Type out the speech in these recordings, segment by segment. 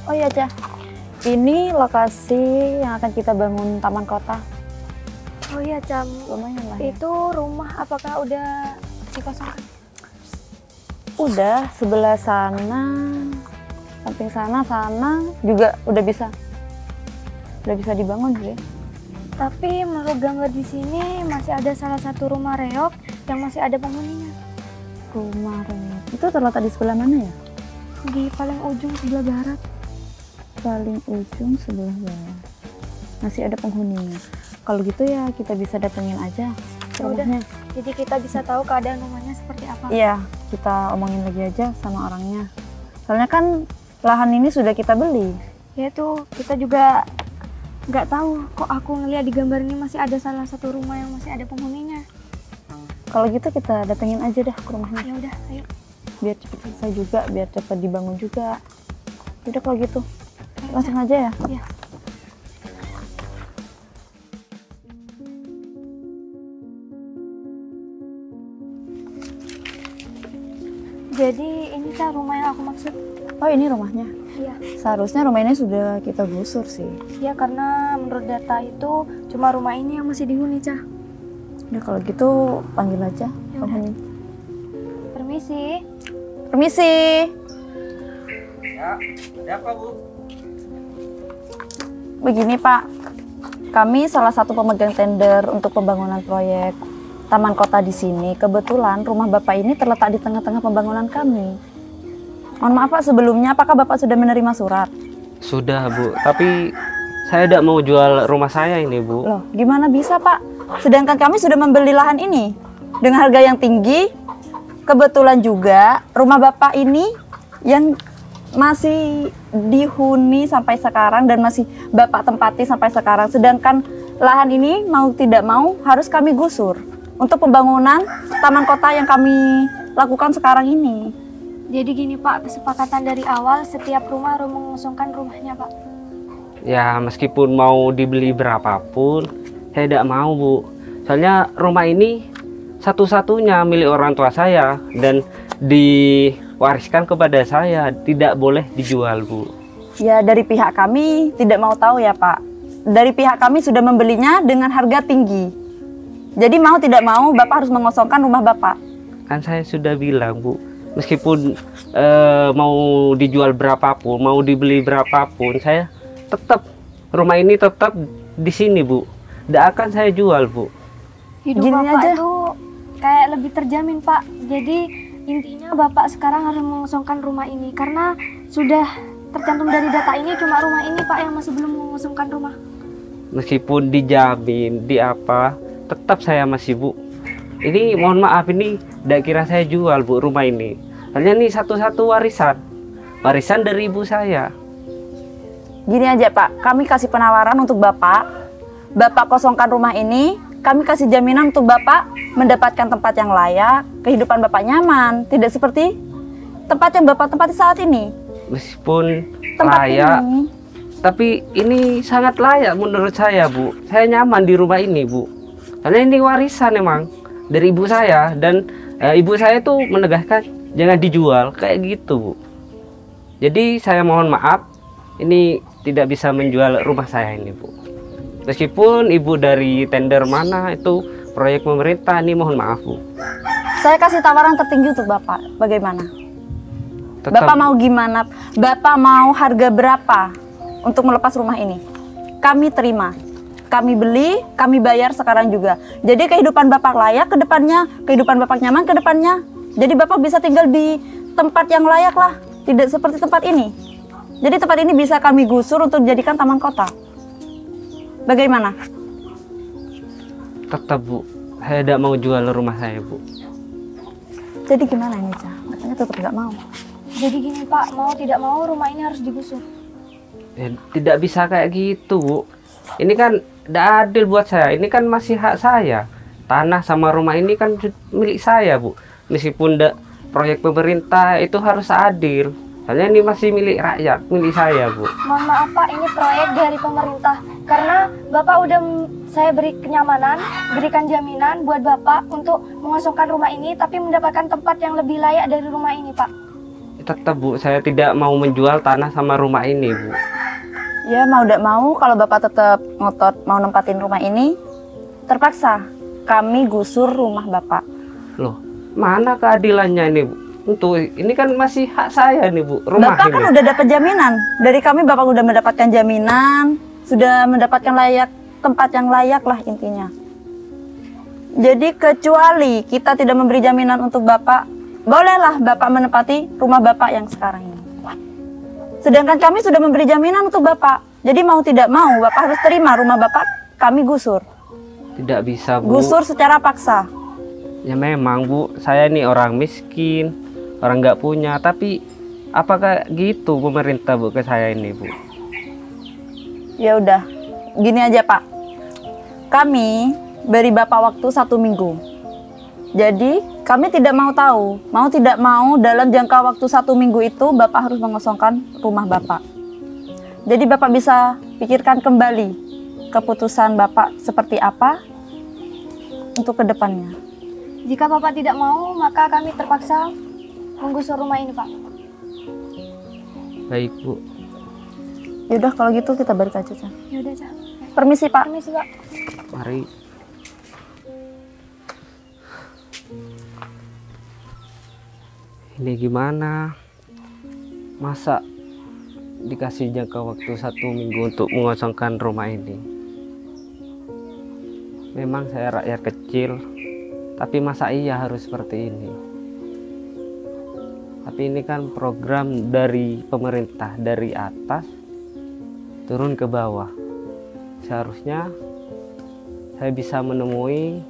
Oh iya, Cah. Ini lokasi yang akan kita bangun taman kota. Oh iya, Cam. Lumayan lah ya. Itu rumah apakah udah dikosongkan? Udah, sebelah sana, samping sana juga udah bisa dibangun sih. Tapi menurut Gangga di sini masih ada salah satu rumah reok yang masih ada penghuninya. Rumah reok. Itu terletak di sebelah mana ya? Di paling ujung sebelah barat. Paling ujung sebelah bawah. Masih ada penghuninya. Kalau gitu ya kita bisa datengin aja ke Ya udah. rumahnya. Jadi kita bisa tahu keadaan rumahnya seperti apa. Iya, kita omongin lagi aja sama orangnya. Soalnya kan lahan ini sudah kita beli. Ya tuh, kita juga nggak tahu kok aku ngeliat di gambar ini masih ada salah satu rumah yang masih ada penghuninya. Kalau gitu kita datengin aja dah ke rumahnya. Ya udah, ayo. Biar cepet selesai juga, biar cepet dibangun juga. Udah kalau gitu, Ayo, langsung aja ya. Ya. Jadi ini Cah rumah yang aku maksud. Oh ini rumahnya. Iya. Seharusnya rumah ini sudah kita gusur sih. Ya karena menurut data itu cuma rumah ini yang masih dihuni, Cah. Udah kalau gitu panggil aja Ya udah. penghuni. Permisi. Permisi. Ya, ada apa Bu? Begini Pak, kami salah satu pemegang tender untuk pembangunan proyek taman kota di sini. Kebetulan rumah Bapak ini terletak di tengah-tengah pembangunan kami. Mohon maaf Pak sebelumnya, apakah Bapak sudah menerima surat? Sudah Bu, tapi saya tidak mau jual rumah saya ini Bu. Loh, gimana bisa Pak? Sedangkan kami sudah membeli lahan ini dengan harga yang tinggi. Kebetulan juga rumah Bapak ini yang masih dihuni sampai sekarang dan masih Bapak tempati sampai sekarang. Sedangkan lahan ini mau tidak mau harus kami gusur untuk pembangunan taman kota yang kami lakukan sekarang ini. Jadi gini Pak, kesepakatan dari awal setiap rumah harus mengosongkan rumahnya Pak. Ya meskipun mau dibeli berapapun, saya tidak mau Bu. Soalnya rumah ini satu-satunya milik orang tua saya dan diwariskan kepada saya, tidak boleh dijual Bu. Ya dari pihak kami tidak mau tahu ya Pak. Dari pihak kami sudah membelinya dengan harga tinggi. Jadi mau tidak mau Bapak harus mengosongkan rumah Bapak. Kan saya sudah bilang Bu, meskipun mau dijual berapapun, mau dibeli berapapun, saya tetap rumah ini tetap di sini Bu. Tidak akan saya jual Bu. Hidup Gini Bapak aja. itu kayak lebih terjamin Pak. Jadi intinya Bapak sekarang harus mengosongkan rumah ini karena sudah tercantum dari data ini cuma rumah ini Pak yang masih belum mengosongkan rumah. Meskipun dijamin di apa, tetap saya masih Bu. Ini mohon maaf, ini tidak kira saya jual Bu rumah ini. Hanya ini satu-satu warisan dari ibu saya. Gini aja Pak, kami kasih penawaran untuk Bapak. Bapak kosongkan rumah ini, kami kasih jaminan untuk Bapak mendapatkan tempat yang layak, kehidupan Bapak nyaman, tidak seperti tempat yang Bapak tempati saat ini. Meskipun Tempat layak, ini, tapi ini sangat layak menurut saya Bu. Saya nyaman di rumah ini Bu. Karena ini warisan emang dari ibu saya dan ibu saya tuh menegaskan jangan dijual kayak gitu Bu. Jadi saya mohon maaf, ini tidak bisa menjual rumah saya ini Bu. Meskipun ibu dari tender mana itu proyek pemerintah, ini mohon maaf Bu. saya kasih tawaran tertinggi untuk Bapak. Bagaimana? Tetap Bapak mau gimana? Bapak mau harga berapa untuk melepas rumah ini? Kami terima. Kami beli, kami bayar sekarang juga. Jadi kehidupan Bapak layak ke depannya, kehidupan Bapak nyaman ke depannya. Jadi Bapak bisa tinggal di tempat yang layak lah, tidak seperti tempat ini. Jadi tempat ini bisa kami gusur untuk dijadikan taman kota. Bagaimana? tetap Bu, saya tidak mau jual rumah saya Bu. Jadi gimana ini Cah? Katanya tetap nggak mau. Jadi gini Pak, mau tidak mau rumah ini harus digusur. Ya, tidak bisa kayak gitu Bu. Ini kan tidak adil buat saya. Ini kan masih hak saya. Tanah sama rumah ini kan milik saya Bu. Meskipun proyek pemerintah itu harus adil. Soalnya ini masih milik rakyat, milik saya Bu. Mohon maaf Pak, ini proyek dari pemerintah. Karena Bapak udah saya beri kenyamanan, berikan jaminan buat Bapak untuk mengosongkan rumah ini, tapi mendapatkan tempat yang lebih layak dari rumah ini Pak. Tetap Bu, saya tidak mau menjual tanah sama rumah ini Bu. Ya mau tidak mau, kalau Bapak tetap ngotot mau nempatin rumah ini, terpaksa kami gusur rumah Bapak. Loh, mana keadilannya ini Bu? Untuk ini kan masih hak saya nih Bu, rumah Bapak ini. kan udah dapat jaminan. Dari kami Bapak udah mendapatkan jaminan, sudah mendapatkan tempat yang layak lah intinya. Jadi kecuali kita tidak memberi jaminan untuk Bapak, bolehlah Bapak menempati rumah Bapak yang sekarang ini. Sedangkan kami sudah memberi jaminan untuk Bapak. Jadi mau tidak mau Bapak harus terima rumah Bapak kami gusur. Tidak bisa Bu. Gusur secara paksa. Ya memang Bu, saya ini orang miskin, orang nggak punya. Tapi apakah gitu pemerintah Bu ke saya ini Bu? Ya udah, gini aja Pak. Kami beri Bapak waktu 1 minggu. Jadi kami tidak mau tahu, mau tidak mau dalam jangka waktu 1 minggu itu Bapak harus mengosongkan rumah Bapak. Jadi Bapak bisa pikirkan kembali keputusan Bapak seperti apa untuk kedepannya. Jika Bapak tidak mau, maka kami terpaksa menggusur rumah ini, Pak. Baik Bu. Yaudah kalau gitu kita balik aja, Cak. Ya udah, Cak. Permisi Pak. Permisi, Pak. Mari. Ini gimana? Masa dikasih jangka waktu 1 minggu untuk mengosongkan rumah ini? Memang saya rakyat kecil, tapi masa iya harus seperti ini? Tapi ini kan program dari pemerintah, dari atas turun ke bawah. Seharusnya saya bisa menemui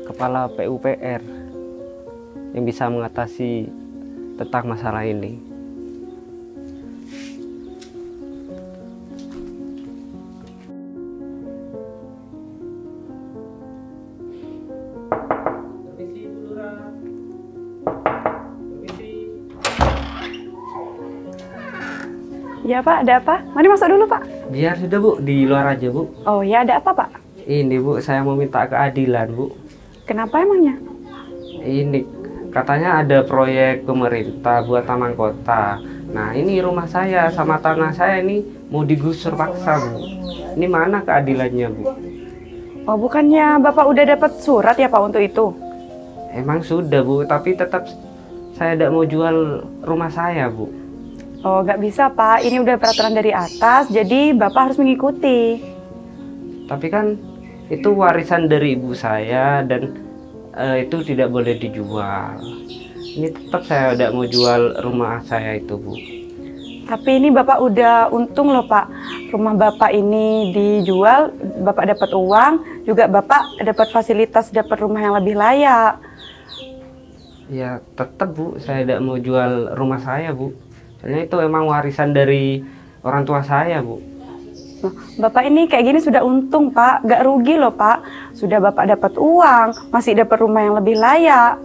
kepala PUPR yang bisa mengatasi tentang masalah ini. Ya Pak, ada apa? Mari masuk dulu Pak. Biar sudah Bu, di luar aja Bu. Oh ya, ada apa Pak? Ini Bu, saya mau minta keadilan Bu. Kenapa emangnya? Ini katanya ada proyek pemerintah buat taman kota. Nah ini rumah saya sama tanah saya ini mau digusur paksa Bu. Ini mana keadilannya Bu? Oh bukannya Bapak udah dapat surat ya Pak untuk itu? Emang sudah Bu, tapi tetap saya tidak mau jual rumah saya Bu. Oh nggak bisa Pak, ini udah peraturan dari atas, jadi Bapak harus mengikuti. Tapi kan itu warisan dari ibu saya dan itu tidak boleh dijual. Ini tetap saya tidak mau jual rumah saya itu Bu. Tapi ini Bapak udah untung loh Pak, rumah Bapak ini dijual, Bapak dapat uang, juga Bapak dapat fasilitas, dapat rumah yang lebih layak. Ya tetap Bu, saya tidak mau jual rumah saya Bu. Soalnya itu emang warisan dari orang tua saya Bu. Loh, Bapak ini kayak gini sudah untung Pak, gak rugi loh Pak. Sudah Bapak dapat uang, masih dapat rumah yang lebih layak.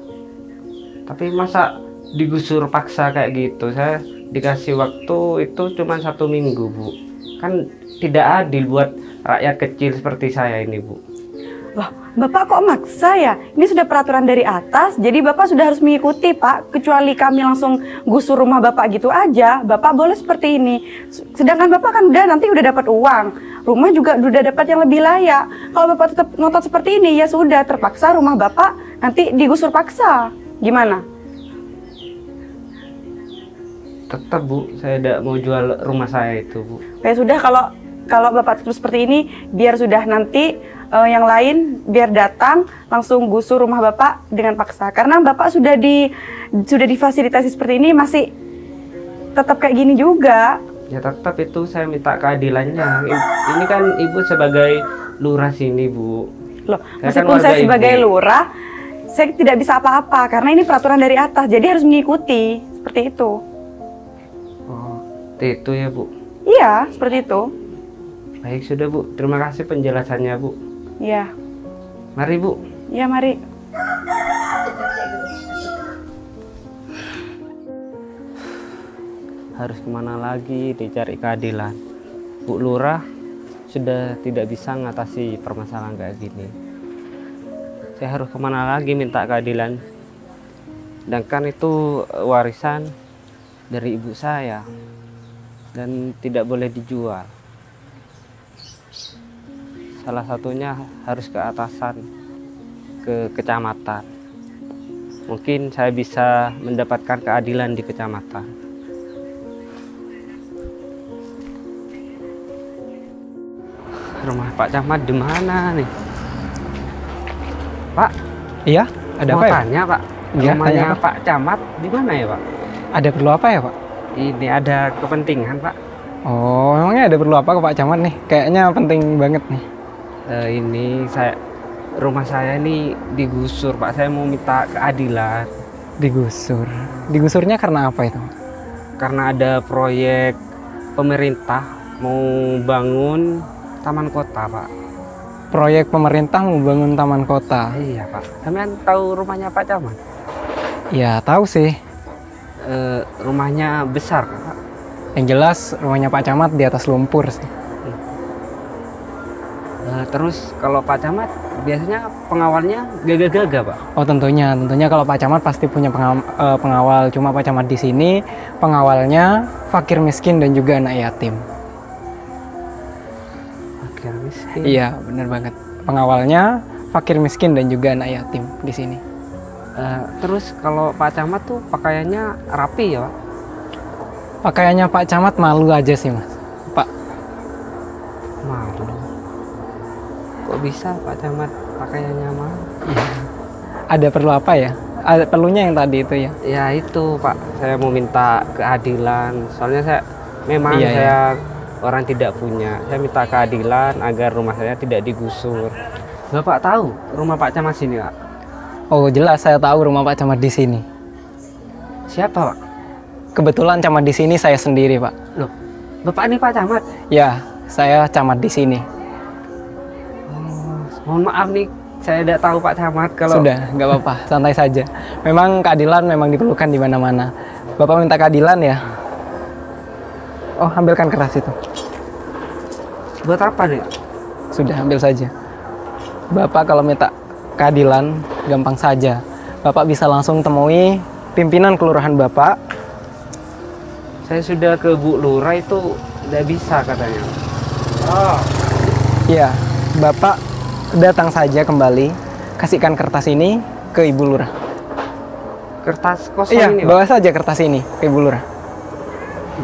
Tapi masa digusur paksa kayak gitu? Saya dikasih waktu itu cuma 1 minggu Bu. Kan tidak adil buat rakyat kecil seperti saya ini Bu. Loh, Bapak kok maksa ya? Ini sudah peraturan dari atas, jadi Bapak sudah harus mengikuti Pak. Kecuali kami langsung gusur rumah Bapak gitu aja, Bapak boleh seperti ini. Sedangkan Bapak kan nanti udah dapat uang, rumah juga udah dapat yang lebih layak. Kalau Bapak tetap ngotot seperti ini, ya sudah terpaksa rumah Bapak nanti digusur paksa. Gimana? Tetap Bu, saya tidak mau jual rumah saya itu Bu. Ya sudah, kalau Bapak tetap seperti ini, biar sudah nanti yang lain biar datang langsung gusur rumah Bapak dengan paksa. Karena Bapak sudah difasilitasi seperti ini, masih tetap kayak gini juga. Ya tetap itu saya minta keadilannya. Ini kan Ibu sebagai lurah sini Bu. Loh, Saya kan meskipun saya warga sebagai Ibu. lurah, saya tidak bisa apa-apa karena ini peraturan dari atas, jadi harus mengikuti seperti itu. Oh, itu ya Bu. Iya, seperti itu. Baik sudah Bu, terima kasih penjelasannya Bu. Iya, Mari Bu. iya mari. Harus kemana lagi dicari keadilan? Bu Lurah sudah tidak bisa mengatasi permasalahan kayak gini. Saya harus kemana lagi minta keadilan? Sedangkan itu warisan dari ibu saya dan tidak boleh dijual. Salah satunya harus ke atasan, ke kecamatan. Mungkin saya bisa mendapatkan keadilan di kecamatan. Rumah Pak Camat di mana nih? Pak, Iya, ada mau apa ya? tanya Pak, Iya, rumahnya tanya apa? Pak Camat di mana ya Pak? Ada perlu apa ya, Pak? Ini ada kepentingan Pak. Oh, emangnya ada perlu apa ke Pak Camat nih? Kayaknya penting banget nih. Ini rumah saya ini digusur Pak. Saya mau minta keadilan Digusur. Digusurnya karena apa itu? karena ada proyek pemerintah mau bangun taman kota Pak. Proyek pemerintah membangun taman kota. Iya Pak. Kalian tahu rumahnya Pak Camat? Ya, tahu sih. Rumahnya besar kan, Pak. Yang jelas rumahnya Pak Camat di atas lumpur sih. Terus kalau Pak Camat biasanya pengawalnya gagah-gagah Pak. Oh, tentunya kalau Pak Camat pasti punya pengawal. Cuma Pak Camat di sini pengawalnya fakir miskin dan juga anak yatim. Fakir miskin. Iya, benar banget. Pengawalnya fakir miskin dan juga anak yatim di sini. Terus kalau Pak Camat tuh pakaiannya rapi ya Pak? Pakaiannya Pak Camat malu aja sih, Mas. Pak, Malu. Kok bisa Pak Camat pakaiannya malu? ada perlu apa ya? Ada perlunya yang tadi itu ya. Ya itu Pak, saya mau minta keadilan. Soalnya memang Iya, saya orang tidak punya. Saya minta keadilan agar rumah saya tidak digusur. Bapak tahu rumah Pak Camat sini Pak? Oh, jelas saya tahu rumah Pak Camat di sini. Siapa Pak? Kebetulan camat di sini saya sendiri, Pak. Loh, Bapak ini Pak Camat? Ya, saya camat di sini. Mohon maaf nih, saya tidak tahu Pak Camat kalau... Sudah, nggak apa-apa, santai saja. Memang keadilan memang diperlukan di mana-mana. Bapak minta keadilan ya? Oh, ambilkan kertas itu. Buat apa nih? Sudah, ambil saja. Bapak kalau minta keadilan, gampang saja. Bapak bisa langsung temui pimpinan kelurahan Bapak. Saya sudah ke Bu Lurah itu tidak bisa katanya. Oh, Ya, Bapak datang saja kembali, kasihkan kertas ini ke Ibu Lurah. kertas kosong Iya, ini Pak? bawa saja kertas ini ke Ibu Lurah.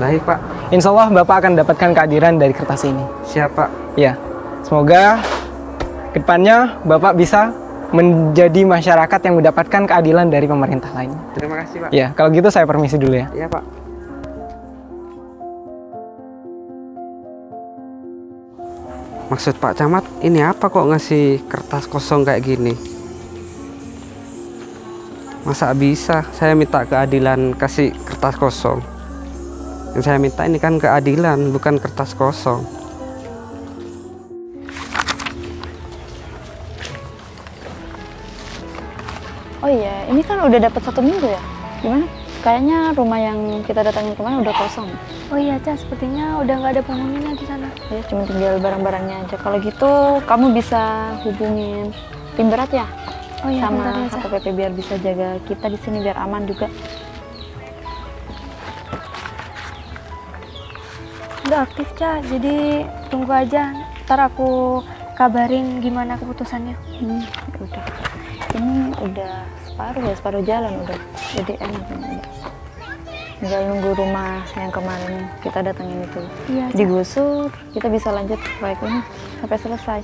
Baik Pak, Insya Allah Bapak akan dapatkan keadilan dari kertas ini. siap Pak. Ya, semoga kedepannya Bapak bisa menjadi masyarakat yang mendapatkan keadilan dari pemerintah lainnya. Terima kasih Pak. Ya, kalau gitu saya permisi dulu ya. Iya Pak. Maksud Pak Camat ini apa kok ngasih kertas kosong kayak gini? Masa bisa saya minta keadilan kasih kertas kosong? Yang saya minta ini kan keadilan, bukan kertas kosong. Oh iya, ini kan udah dapat 1 minggu ya? Gimana? Kayaknya rumah yang kita datangin kemarin udah kosong. Oh iya, Ca, sepertinya udah nggak ada penghuninya di sana. Ya, cuma tinggal barang-barangnya aja. Kalau gitu, kamu bisa hubungin tim berat ya? Oh iya, bentar sama ya, Ca. Satpol PP biar bisa jaga kita di sini biar aman juga. Udah aktif, Ca. Jadi tunggu aja. Ntar aku kabarin gimana keputusannya. Ya udah. Ini udah separuh jalan udah. Jadi enak nih. Tinggal nunggu rumah yang kemarin kita datangin itu Iya, Ca. digusur, kita bisa lanjut proyek ini sampai selesai.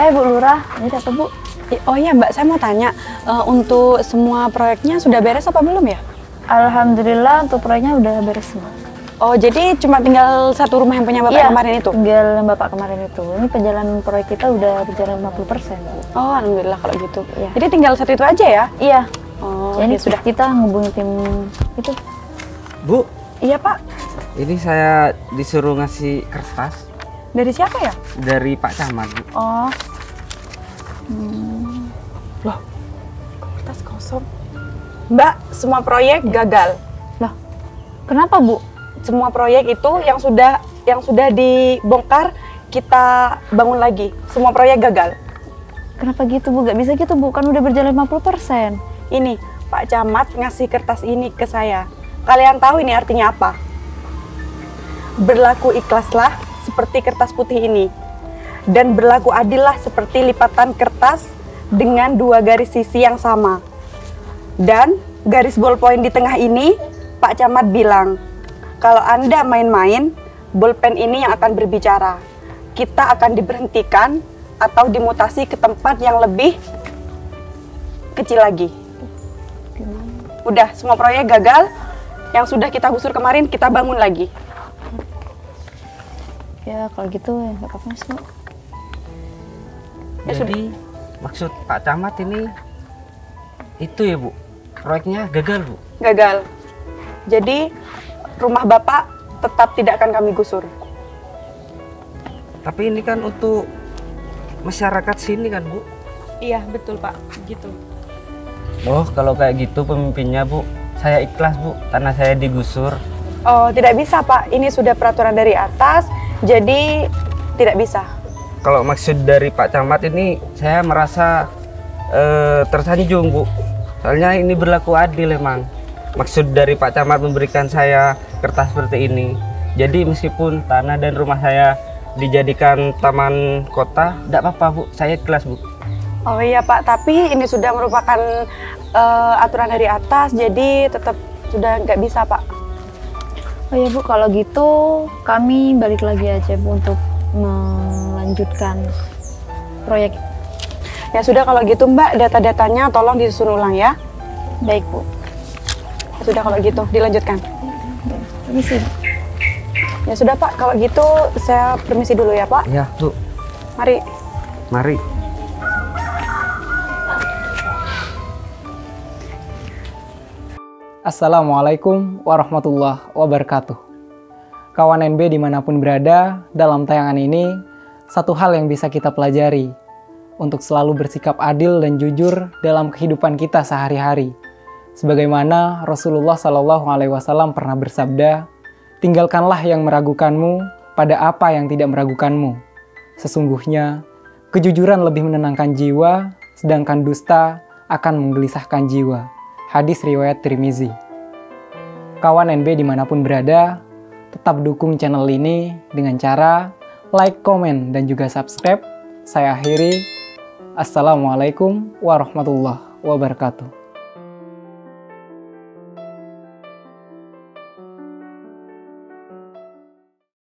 Bu Lurah, ini siapa Bu? Oh iya Mbak, saya mau tanya, untuk semua proyeknya sudah beres apa belum ya? Alhamdulillah untuk proyeknya udah beres semua. Oh, jadi cuma tinggal 1 rumah yang punya Bapak Iya, kemarin itu? tinggal yang Bapak kemarin itu. Ini perjalanan proyek kita udah berjalan 50%. Bu. Oh, alhamdulillah kalau gitu. Iya. Jadi tinggal 1 itu aja ya? Iya. Oh, Ya, ini ya sudah kita ngubungi tim itu. Bu, Iya Pak, ini saya disuruh ngasih kertas dari siapa ya? dari Pak Camat. Bu. Oh, Loh, kertas kosong. Mbak, semua proyek gagal. kenapa Bu? Semua proyek itu yang sudah dibongkar kita bangun lagi. Semua proyek gagal. Kenapa gitu Bu? Gak bisa gitu Bu, kan udah berjalan 50%. Ini, Pak Camat ngasih kertas ini ke saya. Kalian tahu ini artinya apa? Berlaku ikhlaslah seperti kertas putih ini. Dan berlaku adillah seperti lipatan kertas dengan 2 garis sisi yang sama. Dan garis ballpoint di tengah ini, Pak Camat bilang, kalau Anda main-main, bolpen ini yang akan berbicara. Kita akan diberhentikan atau dimutasi ke tempat yang lebih kecil lagi. Udah, semua proyek gagal. Yang sudah kita gusur kemarin, kita bangun lagi. Ya kalau gitu ya nggak apa-apa Mas, Bu. Jadi maksud Pak Camat ini itu ya Bu, proyeknya gagal Bu? Gagal. Jadi rumah Bapak tetap tidak akan kami gusur. Tapi ini kan untuk masyarakat sini kan Bu? Iya, betul Pak. Gitu. Oh, kalau kayak gitu pemimpinnya Bu, saya ikhlas Bu, tanah saya digusur. Oh, tidak bisa Pak. Ini sudah peraturan dari atas, jadi tidak bisa. Kalau maksud dari Pak Camat ini, saya merasa tersanjung Bu. Soalnya ini berlaku adil emang. Maksud dari Pak Camat memberikan saya kertas seperti ini. Jadi meskipun tanah dan rumah saya dijadikan taman kota, tidak apa-apa Bu, saya ikhlas Bu. Oh iya Pak, tapi ini sudah merupakan aturan dari atas, jadi tetap sudah nggak bisa Pak. Oh ya Bu, kalau gitu kami balik lagi aja Bu untuk melanjutkan proyek. Ya sudah kalau gitu Mbak, data-datanya tolong disusun ulang ya. Baik Bu. Ya sudah kalau gitu, dilanjutkan. Permisi. Ya sudah Pak, kalau gitu saya permisi dulu ya Pak. Ya Bu, Mari. mari. Assalamualaikum warahmatullahi wabarakatuh. Kawan NB dimanapun berada, dalam tayangan ini, satu hal yang bisa kita pelajari, untuk selalu bersikap adil dan jujur dalam kehidupan kita sehari-hari. Sebagaimana Rasulullah SAW pernah bersabda, tinggalkanlah yang meragukanmu pada apa yang tidak meragukanmu. Sesungguhnya, kejujuran lebih menenangkan jiwa, sedangkan dusta akan menggelisahkan jiwa. Hadis riwayat Tirmizi. Kawan NB dimanapun berada, tetap dukung channel ini dengan cara like, komen, dan juga subscribe. Saya akhiri. Assalamualaikum warahmatullahi wabarakatuh.